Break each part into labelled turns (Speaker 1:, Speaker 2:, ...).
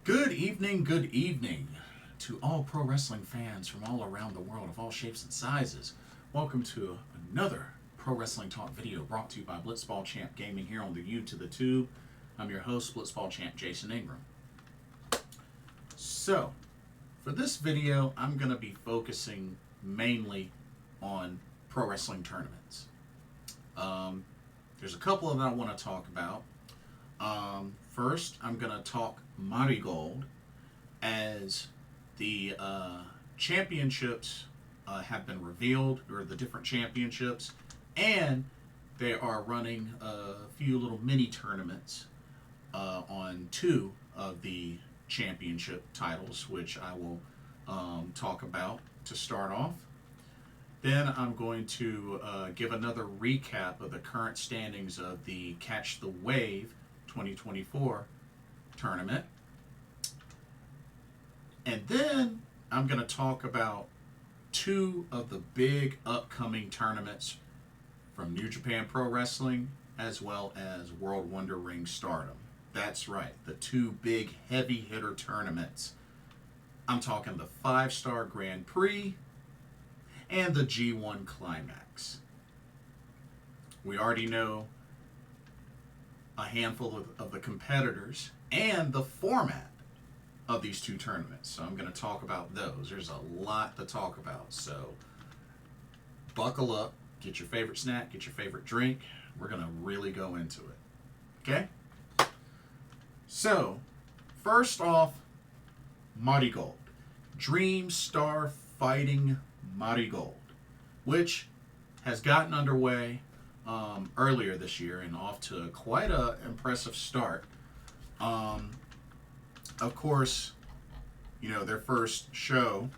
Speaker 1: Good evening to all pro wrestling fans from all around the world of all shapes and sizes. Welcome to another Pro Wrestling Talk video brought to you by Blitzball Champ Gaming here on the U to the Tube. I'm your host, Blitzball Champ Jason Ingram. So, for this video, I'm going to be focusing mainly on pro wrestling tournaments. There's a couple that I want to talk about. First, I'm going to talk Marigold as the championships have been revealed, or the different championships, and they are running a few little mini tournaments on two of the championship titles, which I will talk about to start off. Then I'm going to give another recap of the current standings of the Catch the Wave 2024 tournament. And then I'm going to talk about two of the big upcoming tournaments from New Japan Pro Wrestling as well as World Wonder Ring Stardom. That's right, the two big heavy hitter tournaments. I'm talking the 5-Star Grand Prix and the G1 Climax. We already know a handful of the competitors and the format of these two tournaments. So I'm going to talk about those. There's a lot to talk about. So buckle up, get your favorite snack, get your favorite drink. We're going to really go into it. Okay? So, first off, Marigold. Dream Star Fighting Marigold, which has gotten underway earlier this year and off to quite an impressive start. Of course, you know, their first show,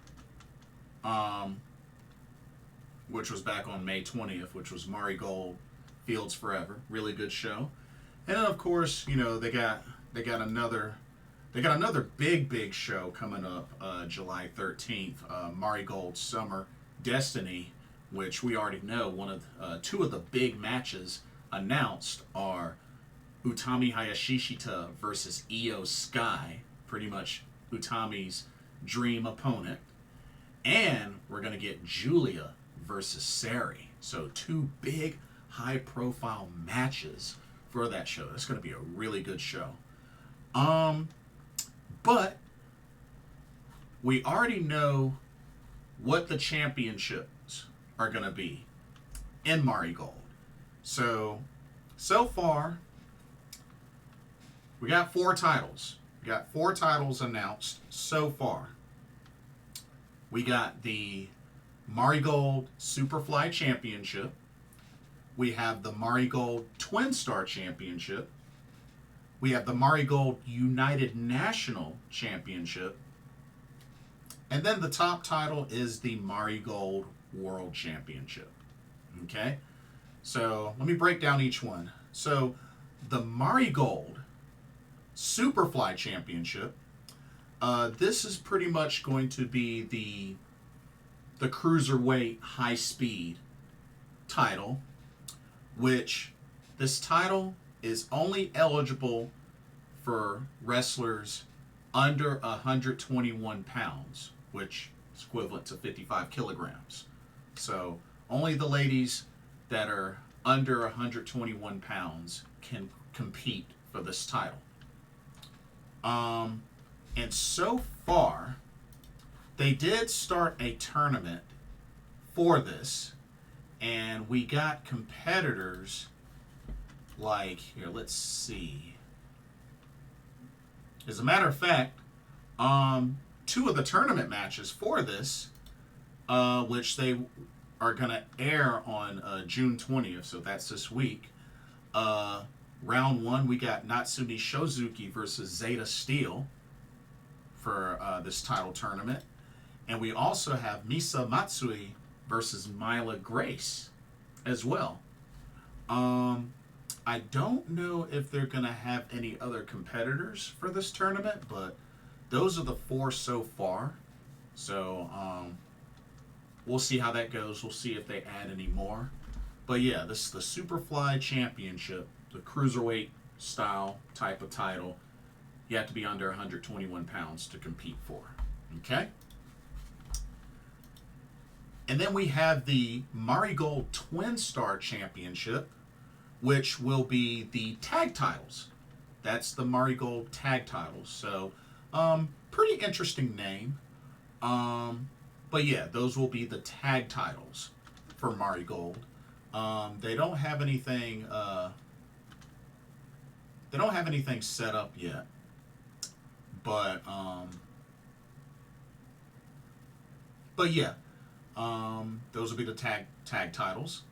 Speaker 1: which was back on May 20th, which was Marigold Fields Forever. Really good show. And then, of course, you know, they got another big show coming up July 13th, Marigold Summer Destiny, which we already know two of the big matches announced are Utami Hayashishita versus Io Sky, pretty much Utami's dream opponent. And we're going to get Julia versus Sari. So two big high-profile matches for that show. It's going to be a really good show. But we already know what the championships are going to be in Marigold. So far, we got 4 titles. We got 4 titles announced so far. We got the Marigold Superfly Championship. We have the Marigold Twin Star Championship. We have the Marigold United National Championship. And then the top title is the Marigold World Championship. Okay? So let me break down each one. So the Marigold Superfly Championship, this is pretty much going to be the cruiserweight high speed title, which this title is only eligible for wrestlers under 121 pounds, which is equivalent to 55 kilograms. So only the ladies that are under 121 pounds can compete for this title. And so far, they did start a tournament for this, and we got competitors like, here, let's see. As a matter of fact, 2 of the tournament matches for this, which they are going to air on June 20th, so that's this week. Round 1, we got Natsumi Shozuki versus Zeta Steel for this title tournament. And we also have Misa Matsui versus Myla Grace as well. I don't know if they're going to have any other competitors for this tournament, but those are the 4 so far. So we'll see how that goes. We'll see if they add any more. But yeah, this is the Superfly Championship, the cruiserweight style type of title. You have to be under 121 pounds to compete for. Okay? And then we have the Marigold Twin Star Championship, which will be the tag titles. That's the Marigold tag titles. So, pretty interesting name. But yeah, those will be the tag titles for Marigold. They don't have anything. They don't have anything set up yet. But yeah, those will be the tag titles.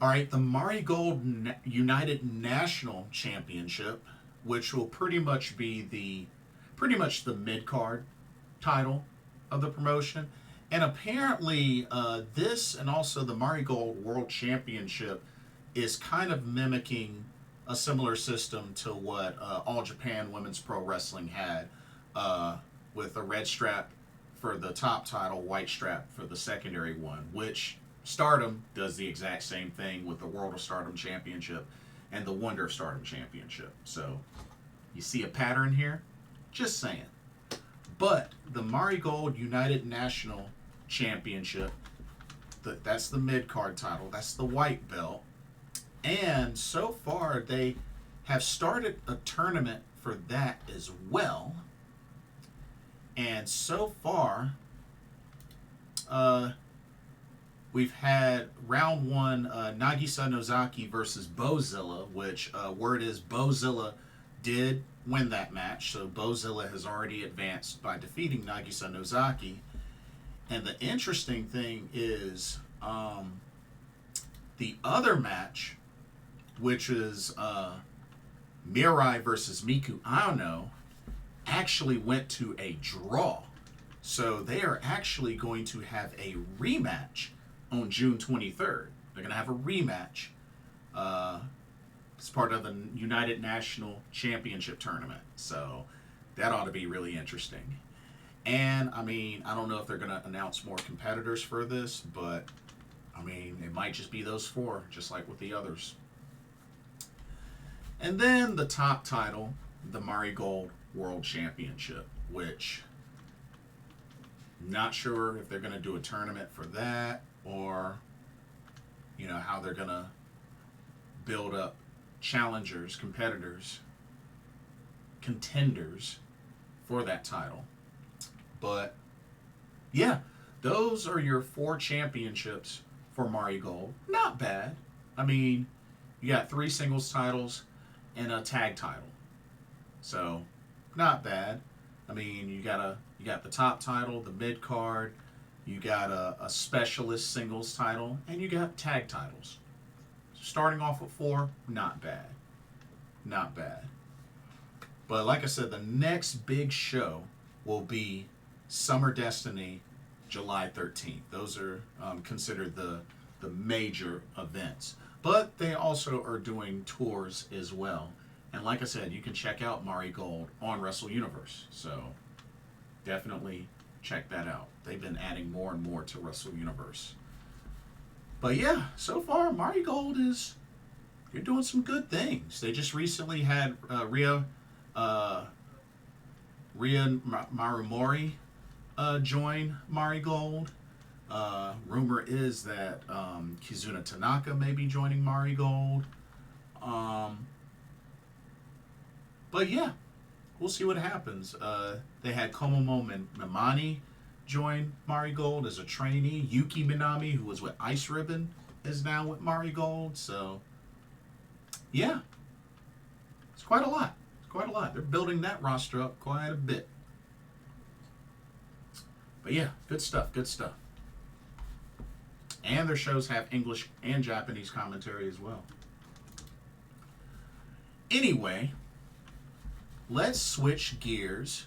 Speaker 1: All right, the Marigold United National Championship, which will pretty much be the mid card title of the promotion, and apparently this and also the Marigold World Championship is kind of mimicking a similar system to what All Japan Women's Pro Wrestling had, with a red strap for the top title, white strap for the secondary one, which Stardom does the exact same thing with the World of Stardom Championship and the Wonder of Stardom Championship. So, you see a pattern here? Just saying. But the Marigold United National Championship, that's the mid-card title. That's the white belt. And so far, they have started a tournament for that as well. And so far, we've had round one, Nagisa Nozaki versus Bozilla, which word is Bozilla did win that match. So Bozilla has already advanced by defeating Nagisa Nozaki. And the interesting thing is the other match, which is Mirai versus Miku Ano, actually went to a draw. So they are actually going to have a rematch on June 23rd. They're going to have a rematch as part of the United National Championship Tournament. So that ought to be really interesting. And, I mean, I don't know if they're going to announce more competitors for this, but, I mean, it might just be those four, just like with the others. And then the top title, the Marigold World Championship, which not sure if they're going to do a tournament for that or, you know, how they're going to build up challengers, competitors, contenders for that title. But, yeah, those are your 4 championships for Marigold. Not bad. I mean, you got 3 singles titles and a tag title. So, not bad. I mean, you got the top title, the mid card, you got a specialist singles title, and you got tag titles. Starting off with 4, not bad. Not bad. But like I said, the next big show will be Summer Destiny, July 13th. Those are considered the major events. But they also are doing tours as well. And like I said, you can check out Marigold on Wrestle Universe. So definitely check that out. They've been adding more and more to Wrestle Universe. But yeah, so far Marigold you're doing some good things. They just recently had Rhea Marumori join Marigold. Rumor is that Kizuna Tanaka may be joining Marigold. But yeah, we'll see what happens. They had Komomo Mimani join Marigold as a trainee. Yuki Minami, who was with Ice Ribbon, is now with Marigold. So, yeah, it's quite a lot. It's quite a lot. They're building that roster up quite a bit. But yeah, good stuff, good stuff. And their shows have English and Japanese commentary as well. Anyway, let's switch gears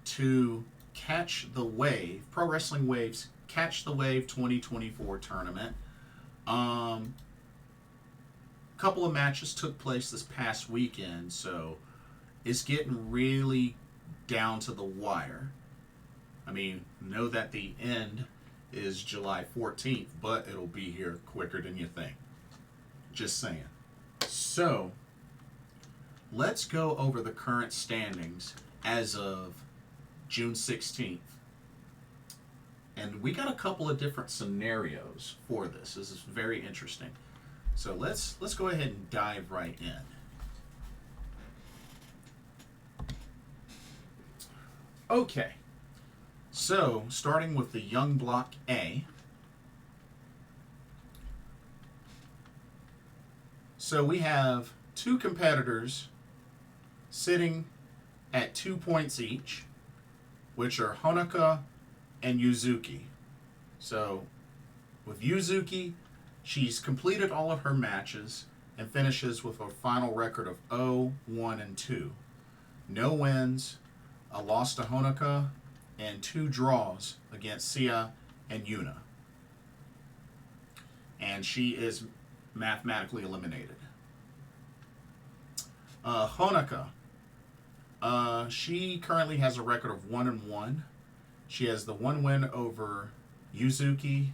Speaker 1: to Catch the Wave, Pro Wrestling Wave's Catch the Wave 2024 tournament. Couple of matches took place this past weekend, so it's getting really down to the wire. I mean, know that the end is July 14th, but it'll be here quicker than you think. Just saying. So, let's go over the current standings as of June 16th. And we got a couple of different scenarios for this. This is very interesting. So let's go ahead and dive right in. Okay. So, starting with the Young Block A. So we have two competitors sitting at 2 points each, which are Honoka and Yuzuki. So with Yuzuki, she's completed all of her matches and finishes with a final record of 0-1 and 2. No wins, a loss to Honoka, and 2 draws against Sia and Yuna. And she is mathematically eliminated. Honoka, she currently has a record of 1-1. She has the 1 win over Yuzuki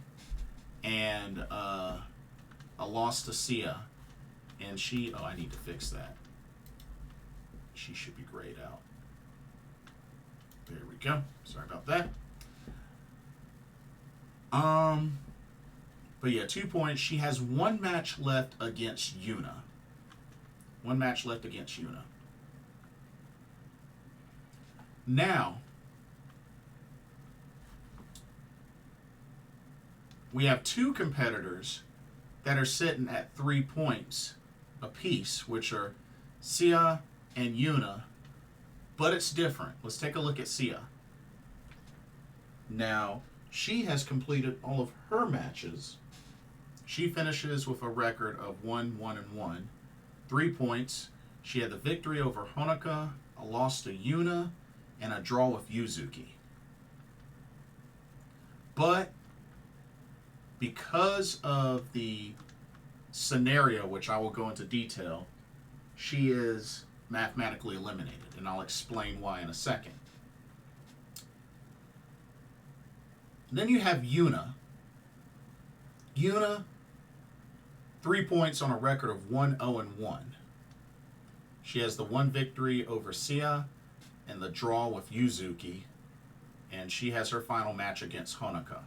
Speaker 1: and a loss to Sia. And I need to fix that. She should be grayed out. There we go. Sorry about that. But yeah, 2 points. She has 1 match left against Yuna. 1 match left against Yuna. Now, we have 2 competitors that are sitting at 3 points apiece, which are Sia and Yuna, but it's different. Let's take a look at Sia. Now, she has completed all of her matches. She finishes with a record of 1-1 and 1. 3 points. She had the victory over Honoka, a loss to Yuna, and a draw with Yuzuki. But because of the scenario, which I will go into detail, she is mathematically eliminated, and I'll explain why in a second. Then you have Yuna. Yuna, 3 points on a record of 1-0 and 1. She has the 1 victory over Sia and the draw with Yuzuki, and she has her final match against Honoka.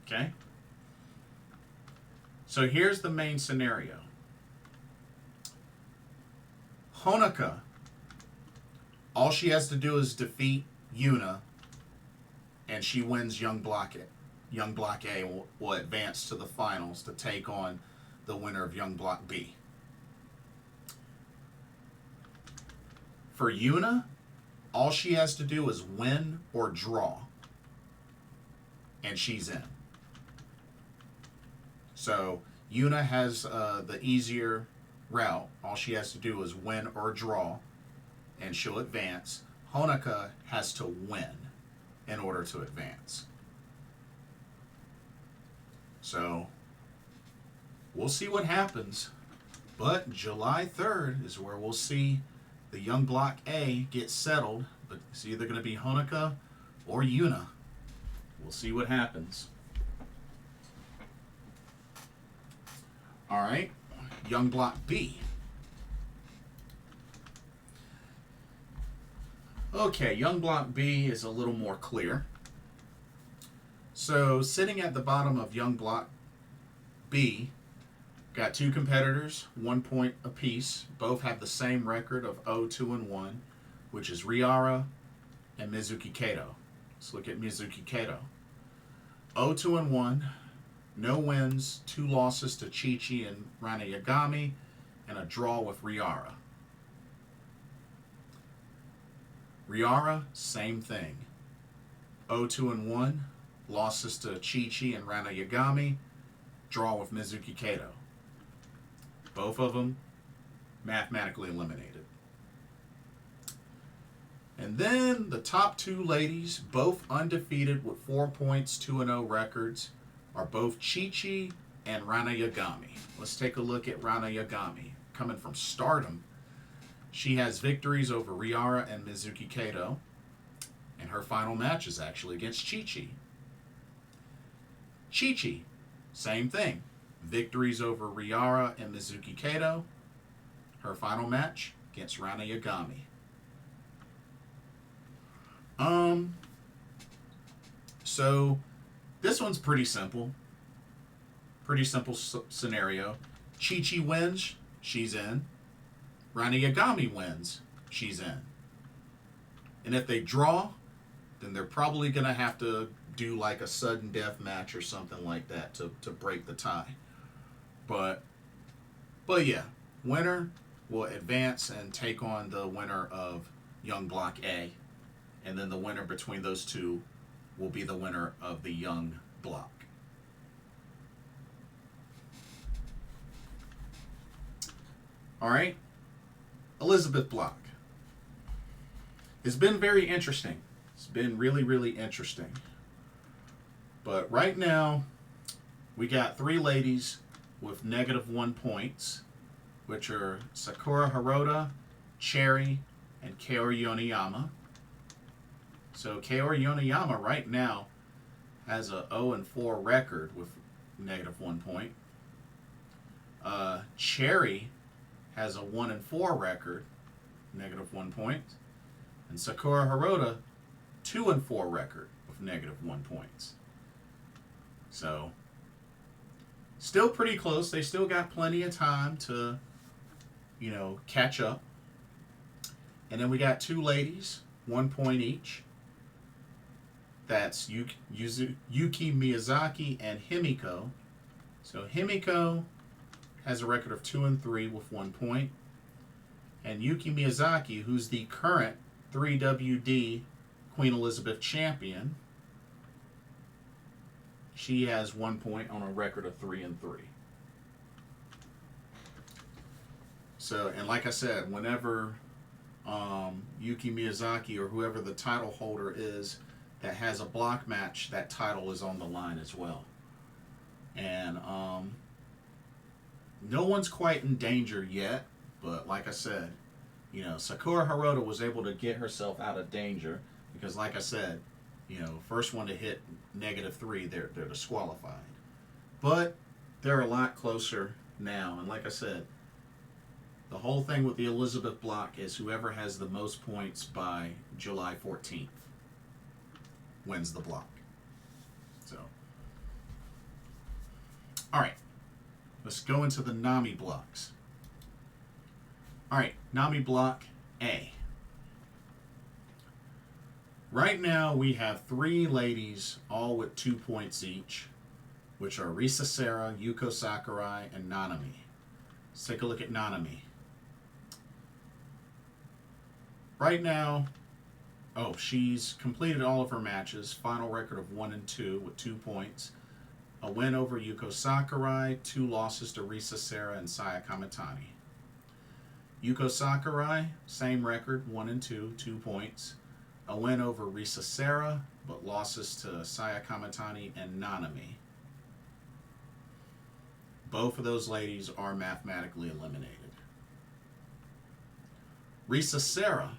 Speaker 1: Okay? So here's the main scenario. Honoka, all she has to do is defeat Yuna, and she wins Young Block A. Young Block A will advance to the finals to take on the winner of Young Block B. For Yuna, all she has to do is win or draw, and she's in. So Yuna has the easier route. All she has to do is win or draw, and she'll advance. Honoka has to win in order to advance. So we'll see what happens. But July 3rd is where we'll see the Young Block A get settled. But it's either going to be Honoka or Yuna. We'll see what happens. All right, Young Block B. Okay, Young Block B is a little more clear. So sitting at the bottom of Young Block B, got 2 competitors, 1 point apiece. Both have the same record of 0-2 and 1, which is Riara and Mizuki Kato. Let's look at Mizuki Kato. 0-2 and 1, no wins, 2 losses to Chi-Chi and Rana Yagami, and a draw with Riara. Riara, same thing. 0-2 and 1, losses to Chi-Chi and Rana Yagami, draw with Mizuki Kato. Both of them mathematically eliminated. And then the top 2 ladies, both undefeated with 4 points, 2-0 records, are both Chi-Chi and Rana Yagami. Let's take a look at Rana Yagami. Coming from Stardom, she has victories over Riara and Mizuki Kato, and her final match is actually against Chi-Chi. Chi-Chi, same thing. Victories over Riara and Mizuki Kato. Her final match, against Rana Yagami. So this one's pretty simple. Pretty simple scenario. Chi-Chi wins, she's in. Rana Yagami wins, she's in. And if they draw, then they're probably going to have to do like a sudden death match or something like that to break the tie. But yeah, winner will advance and take on the winner of Young Block A. And then the winner between those two will be the winner of the Young Block. All right, Elizabeth Block. It's been very interesting. It's been really, really interesting. But right now, we got 3 ladies with -1 points, which are Sakura Hirota, Cherry, and Kaori Yoneyama. So Kaori Yoneyama right now has a 0-4 record with -1 point. Cherry has a 1-4 record, -1 point. And Sakura Hirota, 2-4 record with -1 points. So, still pretty close. They still got plenty of time to, catch up. And then we got 2 ladies, 1 point each. That's Yuki Miyazaki and Himiko. So Himiko has a record of 2-3 with 1 point. And Yuki Miyazaki, who's the current 3WD Queen Elizabeth champion, she has 1 point on a record of 3-3. So, and like I said, whenever Yuki Miyazaki or whoever the title holder is that has a block match, that title is on the line as well. And no one's quite in danger yet, but like I said, Sakura Hirota was able to get herself out of danger because, like I said, first one to hit -3, they're disqualified. But they're a lot closer now, and like I said, the whole thing with the Elizabeth block is whoever has the most points by July 14th wins the block. So, all right, let's go into the Nami blocks. All right, Nami block A. Right now we have 3 ladies, all with 2 points each, which are Risa Sera, Yuko Sakurai, and Nanami. Let's take a look at Nanami. Right now, she's completed all of her matches. Final record of 1-2 with 2 points. A win over Yuko Sakurai, 2 losses to Risa Sera and Saya Kamitani. Yuko Sakurai, same record, 1-2, 2 points. A win over Risa Sera, but losses to Saya Kamitani and Nanami. Both of those ladies are mathematically eliminated. Risa Sera,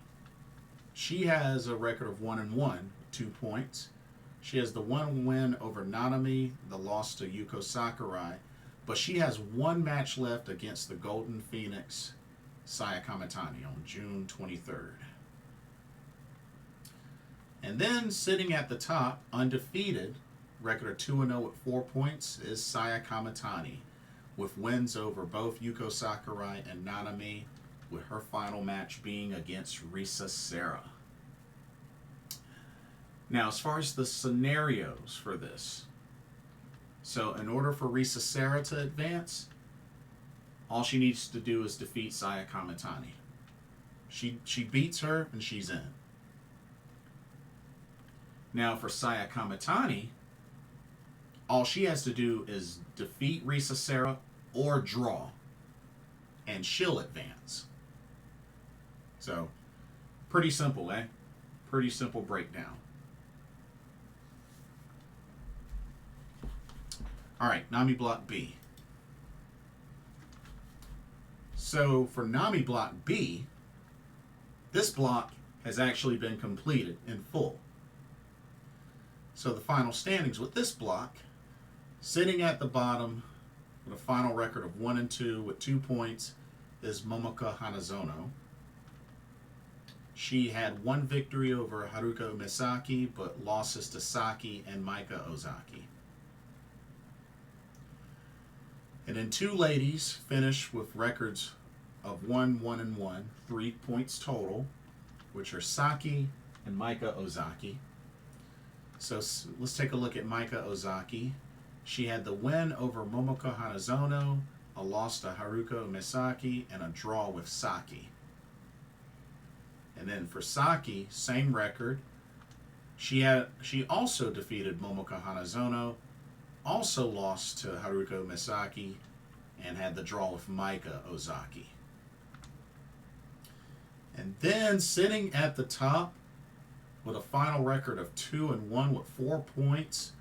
Speaker 1: she has a record of 1-1, 2 points. She has the 1 win over Nanami, the loss to Yuko Sakurai, but she has 1 match left against the Golden Phoenix Saya Kamitani on June 23rd. And then sitting at the top, undefeated, record of 2-0 with 4 points, is Saya Kamitani, with wins over both Yuko Sakurai and Nanami, with her final match being against Risa Sera. Now, as far as the scenarios for this, so in order for Risa Sera to advance, all she needs to do is defeat Saya Kamitani. She beats her and she's in. Now for Saya Kamitani, all she has to do is defeat Risa Sera or draw, and she'll advance. So, pretty simple, eh? Pretty simple breakdown. All right, Nami Block B. So for Nami Block B, this block has actually been completed in full. So the final standings with this block, sitting at the bottom with a final record of 1-2 with 2 points, is Momoko Hanazono. She had one victory over Haruka Misaki, but losses to Saki and Maika Ozaki. And then two ladies finished with records of 1-1-1, 3 points total, which are Saki and Maika Ozaki. So let's take a look at Maika Ozaki. She had the win over Momoko Hanazono, a loss to Haruka Misaki, and a draw with Saki. And then for Saki, same record. She also defeated Momoko Hanazono, also lost to Haruka Misaki, and had the draw with Maika Ozaki. And then sitting at the top with a final record of 2-1 with 4 points,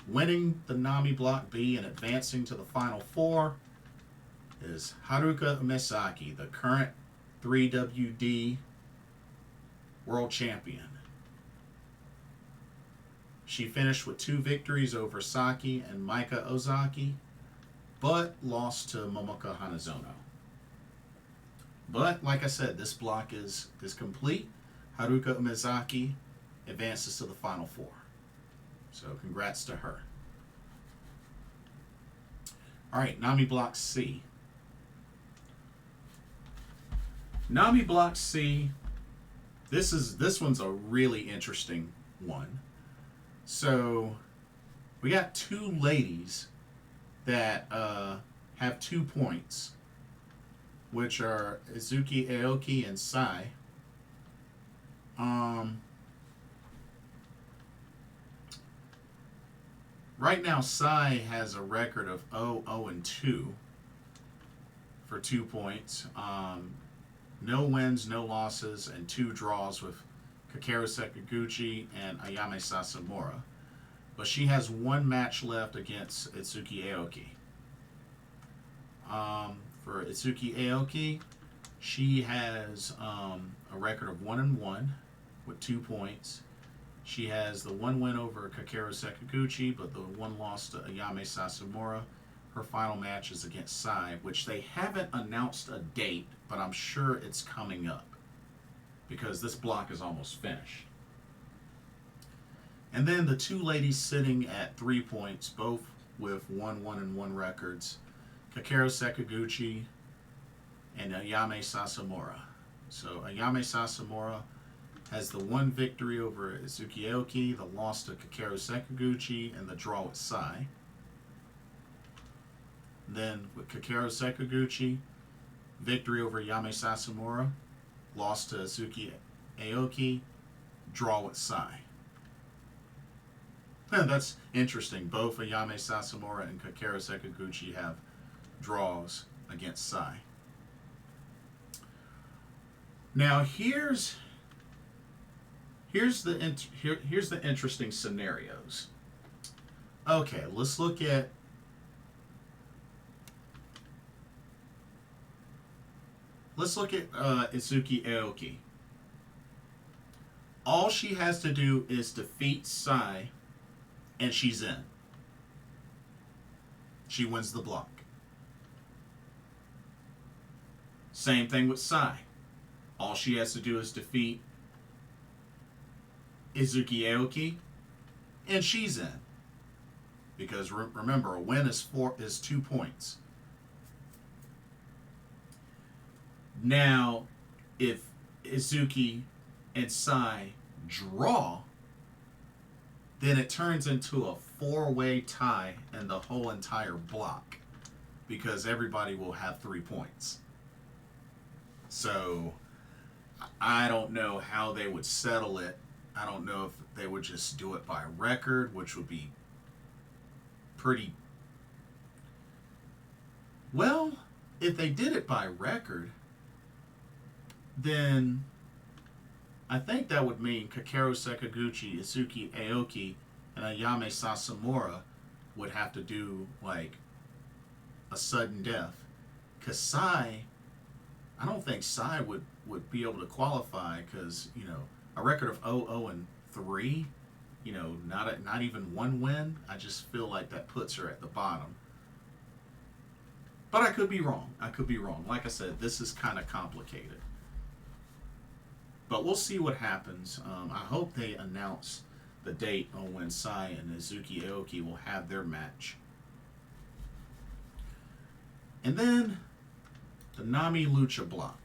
Speaker 1: winning the Nami Block B and advancing to the Final Four, is Haruka Misaki, the current 3WD World Champion. She finished with 2 victories over Saki and Maika Ozaki, but lost to Momoko Hanazono. But like I said, this block is complete. Haruka Misaki advances to the Final Four. So congrats to her. All right, Nami Block C. Nami Block C, this one's a really interesting one. So we got 2 ladies that have 2 points, which are Izuki Aoki and Sai. Right now, Sai has a record of 0-2 for 2 points. No wins, no losses, and 2 draws with Kakeru Sakaguchi and Ayame Sasamura. But she has 1 match left against Itsuki Aoki. For Itsuki Aoki, she has a record of 1-1 with 2 points. She has the 1 win over Kakeru Sakaguchi, but the 1 loss to Ayame Sasamura. Her final match is against Sai, which they haven't announced a date, but I'm sure it's coming up because this block is almost finished. And then the 2 ladies sitting at 3 points, both with 1-1-1 records, Kakeru Sakaguchi and Ayame Sasamura. So Ayame Sasamura has the 1 victory over Izuki Aoki, the loss to Kakeru Sakaguchi, and the draw with Sai. Then with Kakeru Sakaguchi, victory over Ayame Sasamura, loss to Izuki Aoki, draw with Sai. That's interesting. Both Ayame Sasamura and Kakeru Sakaguchi have draws against Sai. Now here's the interesting scenarios. Okay, let's look at Izuki Aoki. All she has to do is defeat Sai, and she's in. She wins the block. Same thing with Sai. All she has to do is defeat Izuki Aoki, and she's in. Because remember, a win is 2 points. Now, if Izuki and Sai draw, then it turns into a 4-way tie in the whole entire block because everybody will have 3 points. So I don't know how they would settle it. I don't know if they would just do it by record, which would be pretty... Well, if they did it by record, then I think that would mean Kakeru Sakaguchi, Izuki Aoki, and Ayame Sasamura would have to do, like, a sudden death. Because Sai, I don't think Sai would be able to qualify because, a record of 0-3, not even 1 win, I just feel like that puts her at the bottom. But I could be wrong. Like I said, this is kind of complicated. But we'll see what happens. I hope they announce the date on when Sai and Izuki Aoki will have their match. And then the Nami Lucha block.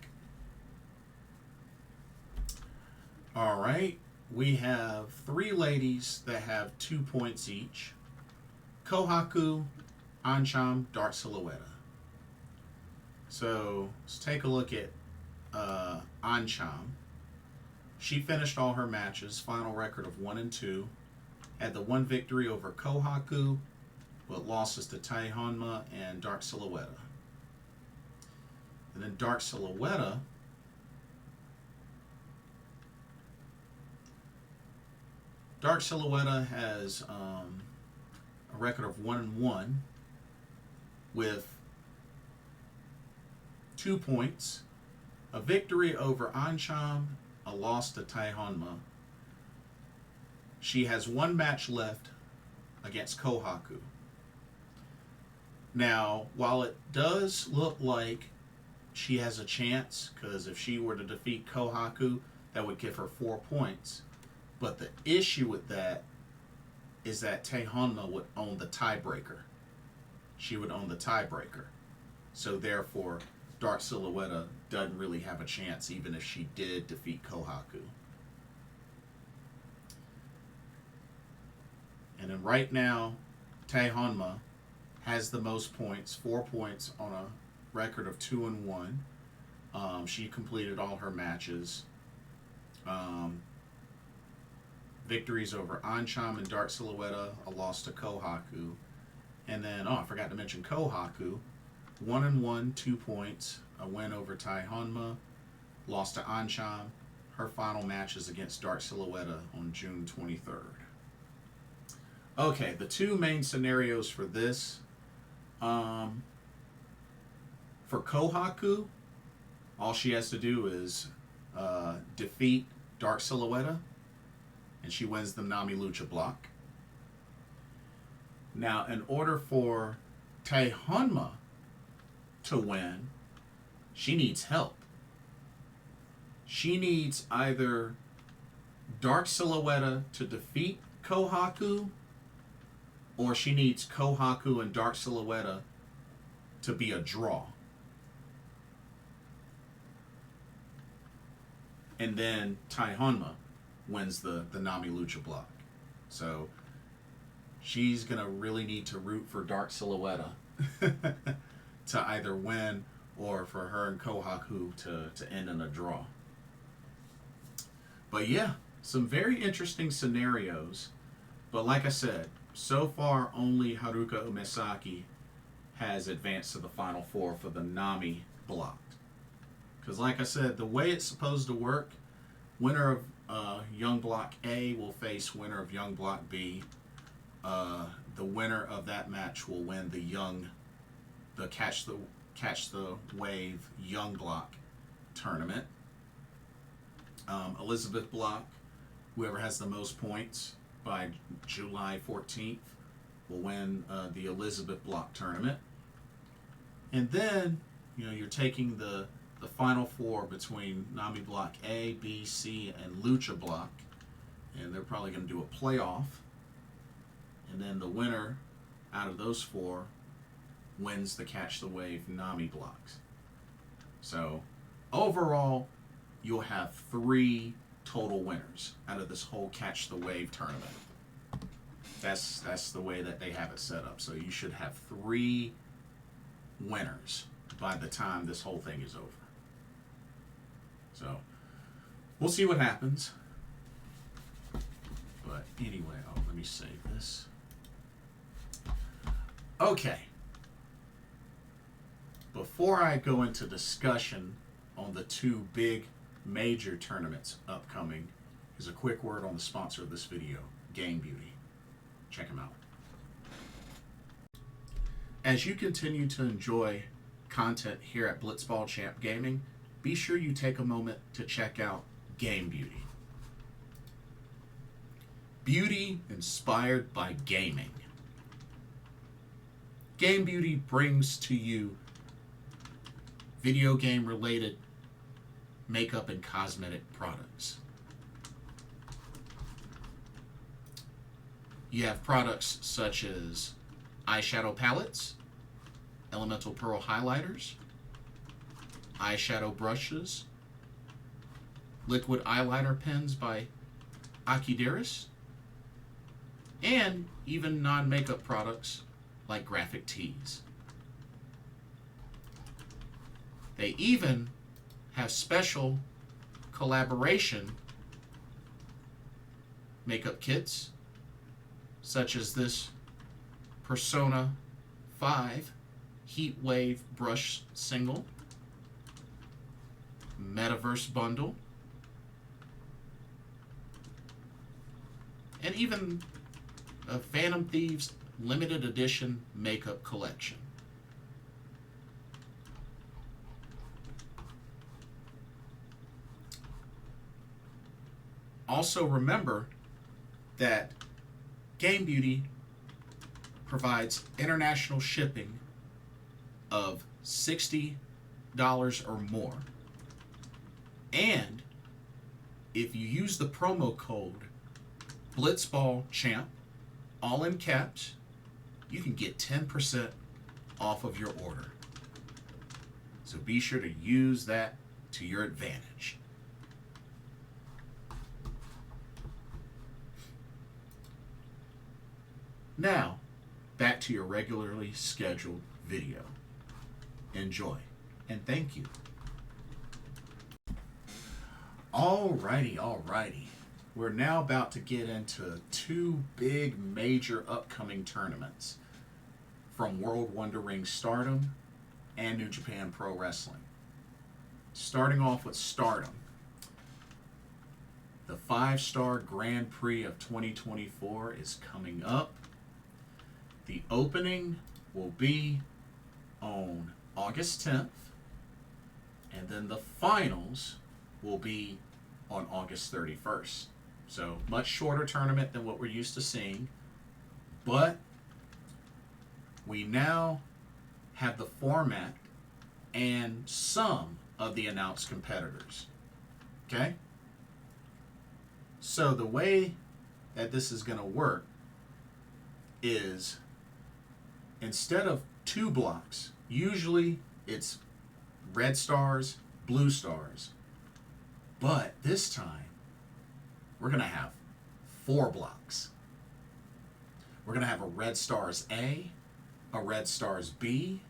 Speaker 1: All right, we have 3 ladies that have 2 points each. Kohaku, Ancham, Dark Silhouette. So let's take a look at Ancham. She finished all her matches, final record of 1-2. Had the 1 victory over Kohaku, but losses to Tai Hanma and Dark Silhouette. And then Dark Silhouette has a record of 1-1 with 2 points, a victory over Ancham, a loss to Tai Hanma. She has 1 match left against Kohaku. Now, while it does look like she has a chance, because if she were to defeat Kohaku, that would give her 4 points. But the issue with that is that Tai Hanma would own the tiebreaker. She would own the tiebreaker. So therefore, Dark Silhouette doesn't really have a chance even if she did defeat Kohaku. And then right now, Tai Hanma has the most points, 4 points on a record of 2-1. She completed all her matches. Victories over Ancham and Dark Silhouette, a loss to Kohaku. And then, I forgot to mention Kohaku. 1-1, 2 points, a win over Tai Hanma, lost to Ancham. Her final match is against Dark Silhouette on June 23rd. Okay, the 2 main scenarios for this. For Kohaku, all she has to do is defeat Dark Silhouette, and she wins the Nami Lucha block. Now, in order for Tai Hanma to win, she needs help. She needs either Dark Silhouette to defeat Kohaku, or she needs Kohaku and Dark Silhouette to be a draw. And then Tai Hanma wins the Nami Lucha block. So she's going to really need to root for Dark Silhouette to either win or for her and Kohaku to end in a draw. But yeah, some very interesting scenarios. But like I said, so far only Haruka Umesaki has advanced to the Final 4 for the Nami block. Because like I said, the way it's supposed to work, winner of Young Block A will face winner of Young Block B. The winner of that match will win the Catch the Wave Young Block tournament. Elizabeth Block, whoever has the most points by July 14th, will win the Elizabeth Block tournament. And then, you're taking the Final 4 between Nami Block A, B, C, and Lucha Block. And they're probably going to do a playoff. And then the winner out of those 4 wins the Catch the Wave Nami blocks. So, overall, you'll have 3 total winners out of this whole Catch the Wave tournament. That's the way that they have it set up. So you should have 3 winners by the time this whole thing is over. So, we'll see what happens. But anyway, let me save this. Okay. Before I go into discussion on the 2 big major tournaments upcoming, here's a quick word on the sponsor of this video, Game Beauty. Check them out. As you continue to enjoy content here at Blitzball Champ Gaming, be sure you take a moment to check out Game Beauty. Beauty inspired by gaming. Game Beauty brings to you video game related makeup and cosmetic products. You have products such as eyeshadow palettes, elemental pearl highlighters, eyeshadow brushes, liquid eyeliner pens by Akideris, and even non-makeup products like graphic tees. They even have special collaboration makeup kits, such as this Persona 5 Heat Wave Brush Single, Metaverse Bundle, and even a Phantom Thieves limited edition makeup collection. Also remember that Game Beauty provides international shipping of $60 or more. And if you use the promo code BlitzballChamp, all in caps, you can get 10% off of your order. So be sure to use that to your advantage. Now, back to your regularly scheduled video. Enjoy, and thank you. Alrighty. We're now about to get into two big major upcoming tournaments from World Wonder Ring Stardom and New Japan Pro Wrestling. Starting off with Stardom. The 5-Star Grand Prix of 2024 is coming up. The opening will be on August 10th, and then the finals will be on August 31st. So much shorter tournament than what we're used to seeing, but we now have the format and some of the announced competitors. Okay? So the way that this is going to work is, instead of 2 blocks, usually it's red stars, blue stars. But this time, we're going to have 4 blocks. We're going to have a red stars A, a red stars B,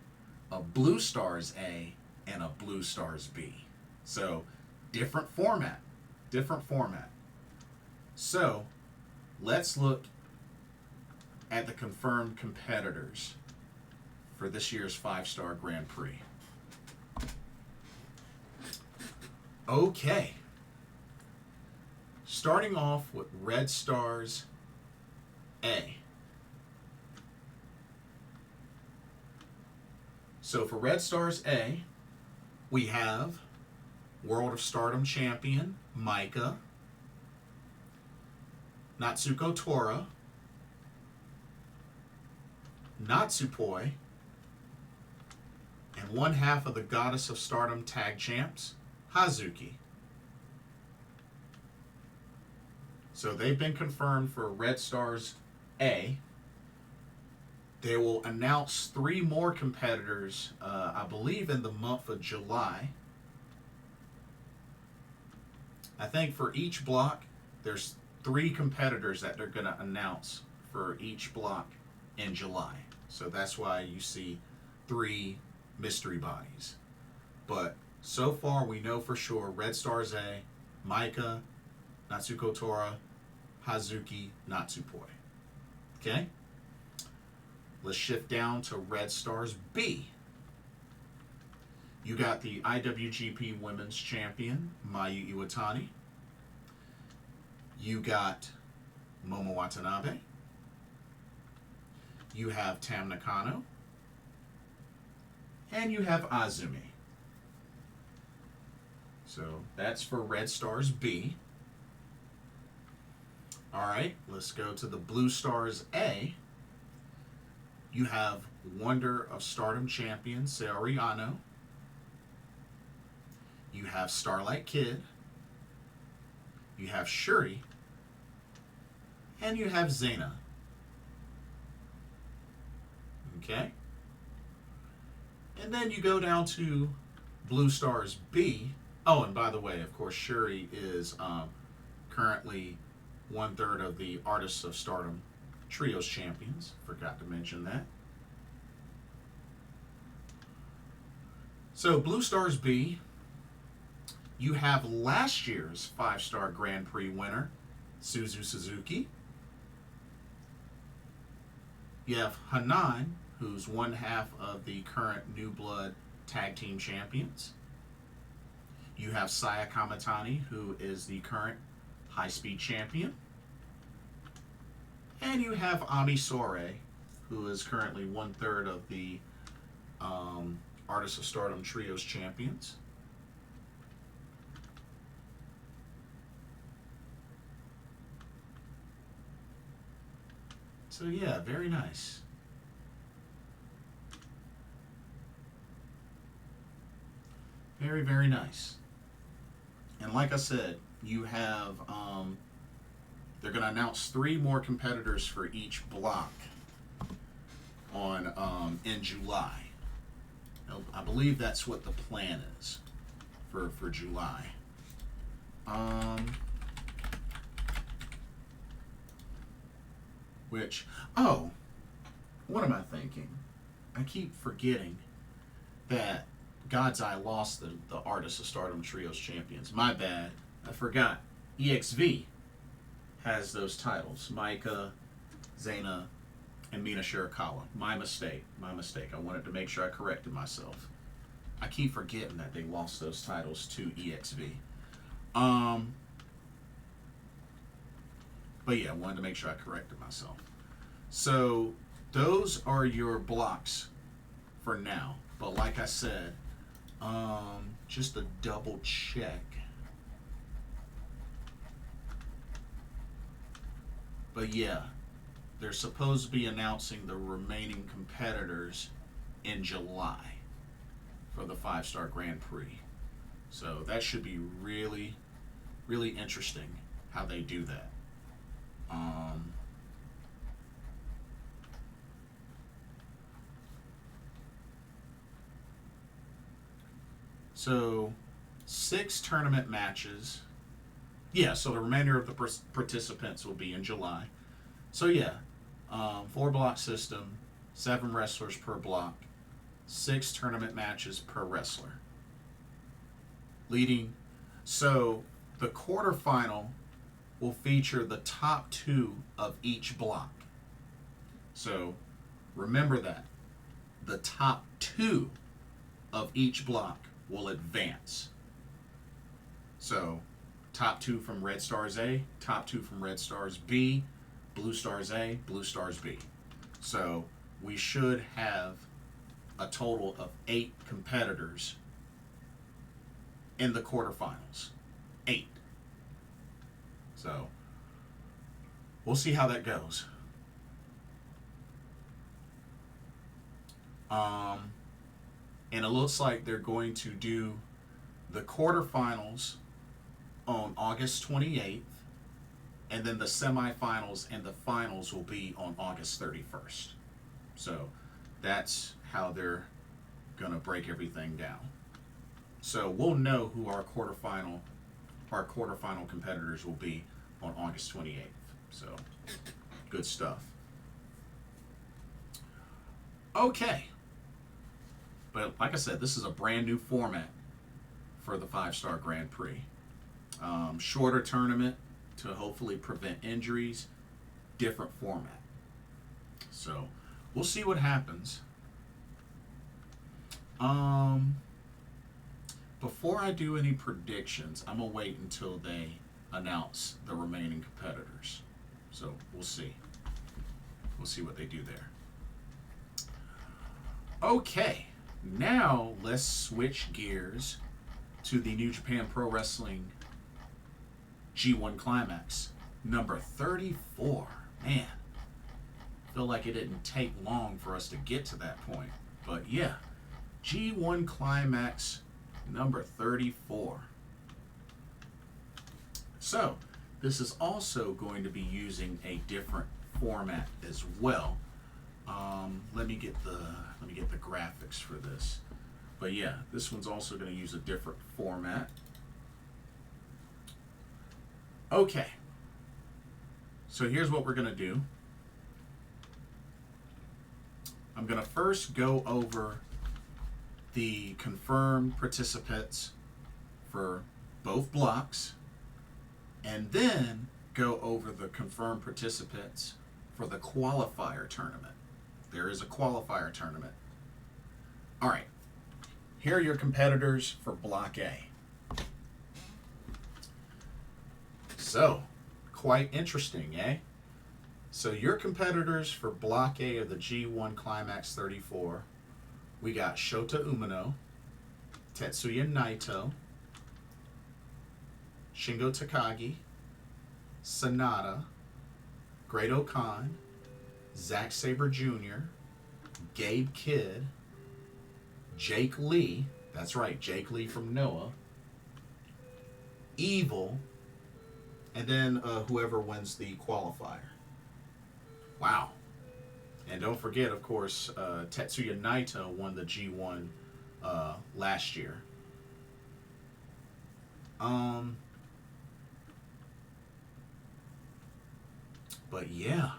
Speaker 1: a blue stars A, and a blue stars B. So, different format. So, let's look at the confirmed competitors for this year's 5-Star Grand Prix. Okay. Starting off with Red Stars A. So for Red Stars A, we have World of Stardom champion Micah, Natsuko Tora, Natsupoi, and one half of the Goddess of Stardom tag champs, Hazuki. So they've been confirmed for Red Stars A. They will announce 3 more competitors, I believe, in the month of July. I think for each block, there's 3 competitors that they're going to announce for each block in July. So that's why you see 3 mystery bodies. But so far, we know for sure Red Stars A, Micah, Natsuko Tora, Hazuki, Natsupoi. Okay? Let's shift down to Red Stars B. You got the IWGP Women's Champion, Mayu Iwatani. You got Momo Watanabe. You have Tam Nakano. And you have Azumi. So that's for Red Stars B. All right, let's go to the Blue Stars A. You have Wonder of Stardom champion Saori Ano. You have Starlight Kid, you have Shuri, and you have Xena. Okay? And then you go down to Blue Stars B. Oh, and by the way, of course, Shuri is currently 1/3 of the Artists of Stardom Trios Champions. Forgot to mention that. So, Blue Stars B, you have last year's 5-star Grand Prix winner, Suzu Suzuki. You have Hanan, who's one half of the current New Blood Tag Team Champions. You have Saya Kamatani, who is the current High Speed Champion. And you have Ami Sourei, who is currently 1/3 of the Artists of Stardom Trios Champions. So yeah, very nice. Very, very nice. And like I said, you have, they're going to announce 3 more competitors for each block on in July. I believe that's what the plan is for July. What am I thinking? I keep forgetting that God's Eye lost the Artists of Stardom Trios Champions. My bad. I forgot. EXV has those titles. Maika, Xena, and Mina Shirakawa. My mistake. I wanted to make sure I corrected myself. I keep forgetting that they lost those titles to EXV. But yeah, I wanted to make sure I corrected myself. So those are your blocks for now. But like I said, just to double check. But yeah, they're supposed to be announcing the remaining competitors in July for the 5-star Grand Prix. So that should be really, really interesting how they do that. So 6 tournament matches. Yeah, so the remainder of the participants will be in July. So yeah, 4-block system, 7 wrestlers per block, 6 tournament matches per wrestler. So the quarterfinal will feature the top 2 of each block. So remember that. The top 2 of each block will advance. So top 2 from Red Stars A, top 2 from Red Stars B, Blue Stars A, Blue Stars B. So we should have a total of 8 competitors in the quarterfinals. 8. So we'll see how that goes. And it looks like they're going to do the quarterfinals on August 28th, and then the semifinals and the finals will be on August 31st. So that's how they're going to break everything down. So we'll know who our quarterfinal competitors will be on August 28th. So good stuff. Okay. But like I said, this is a brand new format for the 5-star Grand Prix. Shorter tournament to hopefully prevent injuries. Different format. So we'll see what happens. Before I do any predictions, I'm going to wait until they announce the remaining competitors. So we'll see. We'll see what they do there. Okay. Now, let's switch gears to the New Japan Pro Wrestling G1 Climax, number 34. Man, I feel like it didn't take long for us to get to that point. But yeah, G1 Climax number 34. So this is also going to be using a different format as well. Let me get the graphics for this. But yeah, this one's also going to use a different format. Okay. So here's what we're going to do. I'm going to first go over the confirmed participants for both blocks, and then go over the confirmed participants for the qualifier tournament. There is a qualifier tournament. All right. Here are your competitors for Block A. So, quite interesting, eh? So your competitors for Block A of the G1 Climax 34, we got Shota Umino, Tetsuya Naito, Shingo Takagi, Sanada, Great-O-Khan, Zack Sabre Jr., Gabe Kidd, Jake Lee, that's right, Jake Lee from Noah, Evil, and then whoever wins the qualifier. Wow. And don't forget, of course, Tetsuya Naito won the G1 last year. But yeah.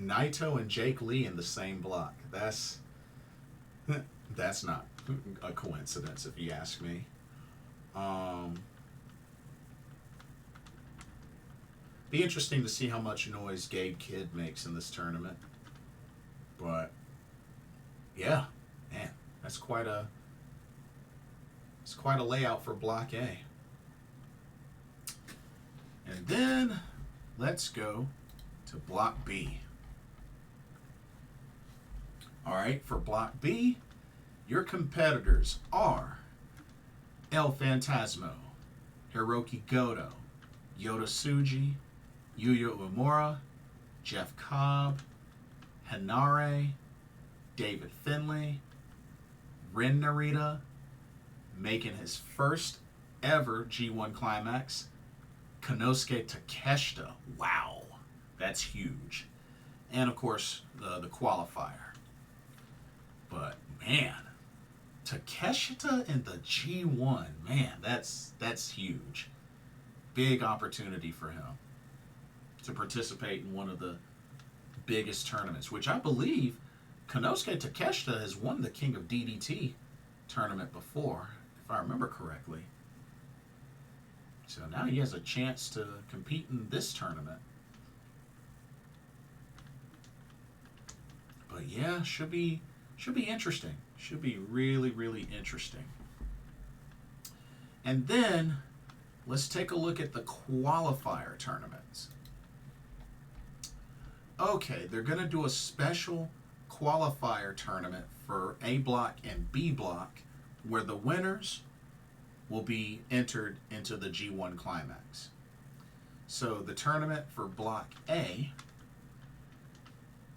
Speaker 1: Naito and Jake Lee in the same block. That's not a coincidence, if you ask me. Be interesting to see how much noise Gabe Kidd makes in this tournament. But yeah, man, it's quite a layout for Block A. And then let's go to Block B. All right, for Block B, your competitors are El Phantasmo, Hiroki Goto, Yota Tsuji, Yuya Uemura, Jeff Cobb, Hinare, David Finlay, Ren Narita, making his first ever G1 Climax, Konosuke Takeshita. Wow, that's huge. And of course, the qualifier. But man, Takeshita in the G1, man, that's huge. Big opportunity for him to participate in one of the biggest tournaments, which I believe Konosuke Takeshita has won the King of DDT tournament before, if I remember correctly. So now he has a chance to compete in this tournament. But yeah, should be interesting. Should be really, really interesting. And then let's take a look at the qualifier tournaments. Okay, they're going to do a special qualifier tournament for A block and B block, where the winners will be entered into the G1 Climax. So the tournament for Block A,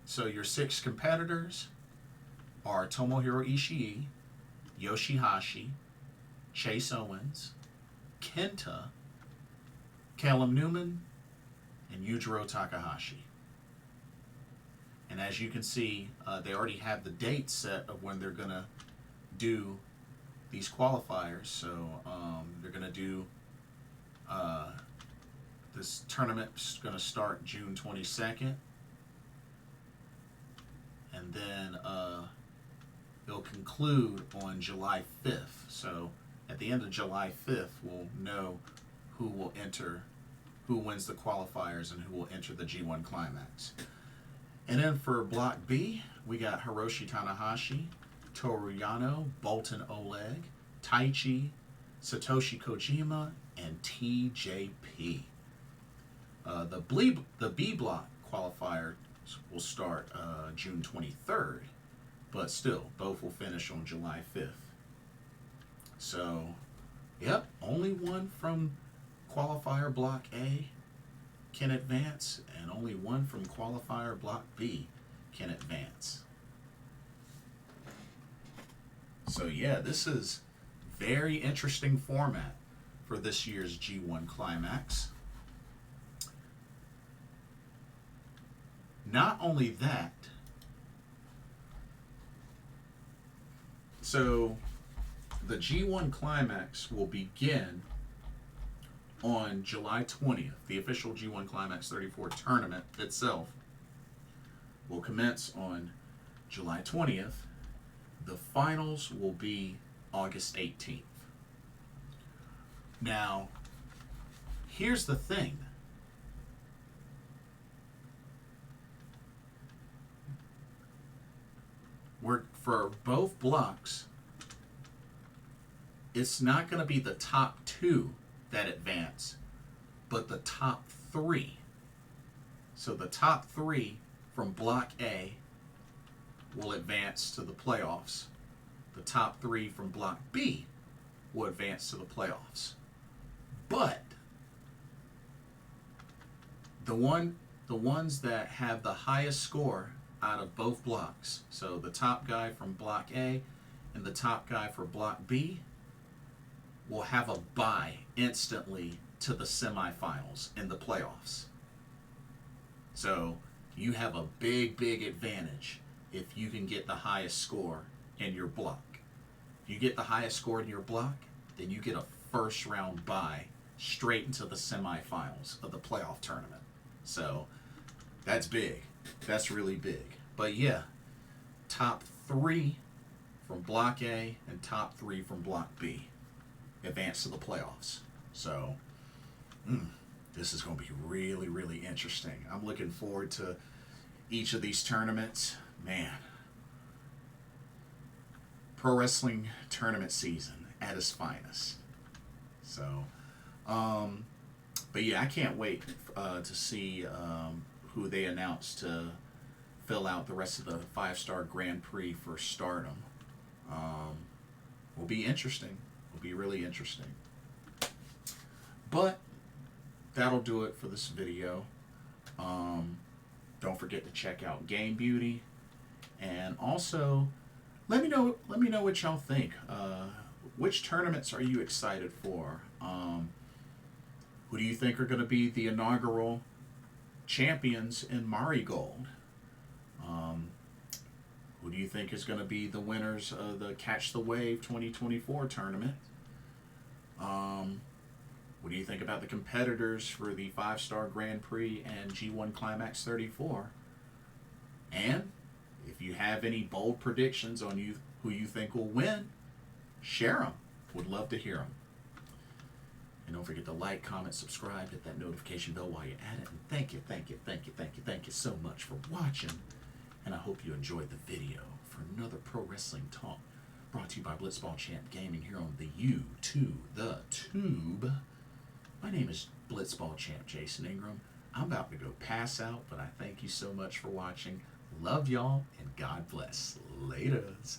Speaker 1: so your 6 competitors are Tomohiro Ishii, Yoshihashi, Chase Owens, Kenta, Callum Newman, and Yujiro Takahashi. And as you can see, they already have the date set of when they're going to do these qualifiers. So they're going to do, this tournament's going to start June 22nd. And then it'll conclude on July 5th. So at the end of July 5th, we'll know who will enter, who wins the qualifiers, and who will enter the G1 Climax. And then for Block B, we got Hiroshi Tanahashi, Toru Yano, Bolton Oleg, Taichi, Satoshi Kojima, and TJP. The B block qualifier will start June 23rd, but still, both will finish on July 5th. So, yep, only one from qualifier Block A can advance, and only one from qualifier Block B can advance. So yeah, this is very interesting format for this year's G1 Climax. Not only that, so the G1 Climax will begin on July 20th. The official G1 Climax 34 tournament itself will commence on July 20th. The finals will be August 18th. Now, here's the thing. For both blocks, it's not going to be the top two that advance, but the top three. So the top three from Block A will advance to the playoffs. The top three from Block B will advance to the playoffs. But the ones that have the highest score out of both blocks, so the top guy from Block A and the top guy for Block B, will have a bye instantly to the semifinals in the playoffs. So you have a big, big advantage if you can get the highest score in your block. If you get the highest score in your block, then you get a first round bye straight into the semifinals of the playoff tournament. So that's big. That's really big. But yeah, top three from Block A and top three from Block B advance to the playoffs. So this is going to be really, really interesting. I'm looking forward to each of these tournaments. Man, pro wrestling tournament season at its finest. So, but yeah, I can't wait to see who they announce to fill out the rest of the 5-star Grand Prix for Stardom. Will be interesting. Will be really interesting. But that'll do it for this video. Don't forget to check out Game Beauty, and also let me know what y'all think. Which tournaments are you excited for? Who do you think are going to be the inaugural champions in Marigold? Who do you think is going to be the winners of the Catch the Wave 2024 tournament? What do you think about the competitors for the 5-star Grand Prix and G1 Climax 34? And if you have any bold predictions on who you think will win, share them. Would love to hear them. And don't forget to like, comment, subscribe, hit that notification bell while you're at it. And thank you so much for watching. And I hope you enjoyed the video for another pro wrestling talk brought to you by Blitzball Champ Gaming here on the the Tube. My name is Blitzball Champ Jason Ingram. I'm about to go pass out, but I thank you so much for watching. Love y'all, and God bless. Laters.